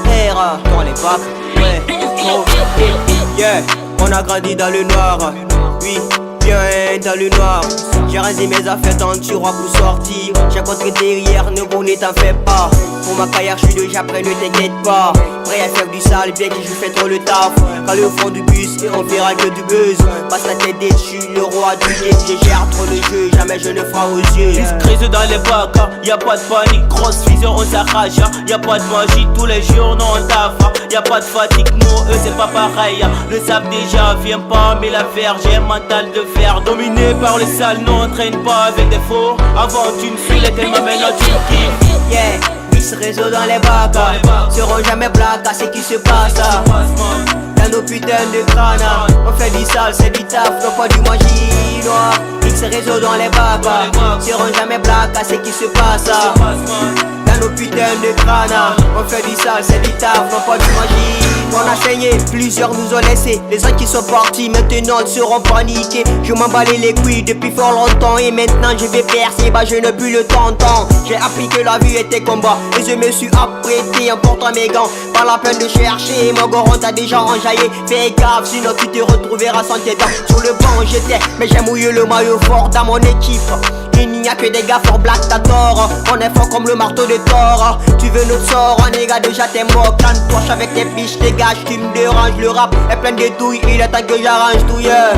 R dans les bacs, ouais, oh, yeah. On a grandi dans le noir, oui, bien dans le noir. J'ai rasé mes affaires dans le tiroir pour sortir. J'ai rencontré derrière, ne vous ne t'en fais pas. Pour ma carrière, je suis déjà prêt, ne t'inquiète pas. Prêt à faire du sale, bien que je fais trop le taf. Quand le fond du bus, et on verra que du buzz. Passe la tête des dessus, le roi du game. Je gère trop le jeu, jamais je ne ferai aux yeux. Crise dans les bacs, y'a pas de panique, grosse fusion, on s'arrache. Y'a pas de magie, tous les jours, non, on taffe. Y'a pas de fatigue, nous, eux, c'est pas pareil. Le savent déjà, viens pas, mais la faire, j'ai un mental de fer. Dominé par les salles, non, on traîne pas avec des faux. Avant, tu me suis, tellement maintenant tu me kiffes. Yeah, X réseau dans les bacs, seront jamais blagues à ce qui se passe. Dans nos putains de crânes, on fait du sale, c'est du taf, non pas du magie noire. X réseau dans les bacs, seront jamais blagues à ce qui se passe. Dans nos putains de crânes, on fait du sale, c'est du taf, non pas du magie. On a saigné, plusieurs nous ont laissé. Les uns qui sont partis, maintenant ils seront paniqués. Je m'emballais les couilles depuis fort longtemps. Et maintenant je vais percer, bah je n'ai plus le temps. J'ai appris que la vie était combat. Et je me suis apprêté en portant mes gants. Pas la peine de chercher, mon goron t'a déjà enjaillé. Fais gaffe, sinon tu te retrouveras sans tes dents. Sur le banc j'étais, mais j'ai mouillé le maillot fort dans mon équipe. Il n'y a que des gars fort black, t'as tort. On est fort comme le marteau de Thor. Tu veux notre sort, on est gars déjà t'es mort. Calme-toi avec tes biches, dégage, tu me déranges. Le rap est plein de douilles, il est temps que j'arrange tout, yeah.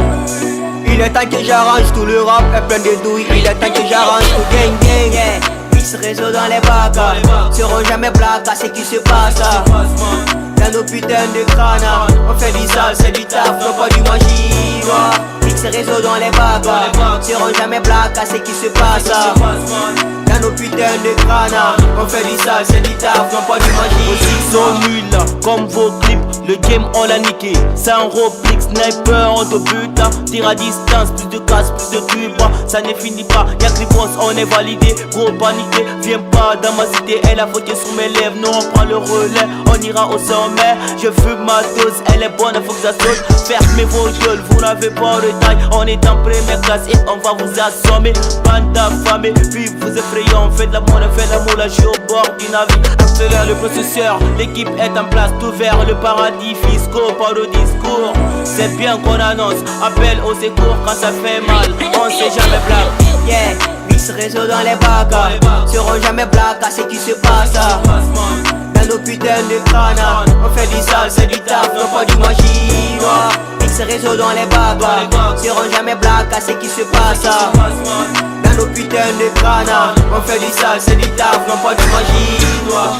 Il est temps que j'arrange tout, le rap est plein de douilles, il est temps que j'arrange tout, gang gang, yeah. X réseau dans les bacs, seront jamais blagues à ce qui se passe. Dans nos putains de crânes, on fait du sale, c'est du taf, non pas du magie noire. X réseau dans les bacs, seront jamais blagues à ce qui se passe. Dans nos putains de crânes, on fait du sale, c'est du taf, non pas du magie. Ils sont nuls, comme vos clips, le game on l'a niqué. C'est un replique, sniper, on te bute. Tire à distance, plus de casse, plus de tubes. Ça ne finit pas, y'a que les boss, on est validé. Gros paniqué, viens pas dans ma cité. Elle a fauté sur mes lèvres, nous on prend le relais. On ira au sommet, je fume ma dose. Elle est bonne, faut que ça saute. Fermez vos gueules, vous n'avez pas de taille. On est en première classe et on va vous assommer. Bande d'affamés, puis vous effrayons. Faites la monnaie, faites la moula, je suis au bord du navire. Accélère le processeur, l'équipe est en place. Tout vers le paradis fiscaux, pas de discours. C'est bien qu'on annonce, appel au secours quand ça fait mal. On sait jamais blague. Yeah, X réseau dans les bacs, seront jamais blagues à ce qui se passe. Dans nos putains de crânes, on fait du sale, c'est du taf, non pas du magie noire. X réseau dans les bacs, seront jamais blagues à ce qui se passe. Dans nos putains de crânes, on fait du sale, c'est du taf, non pas du magie noire.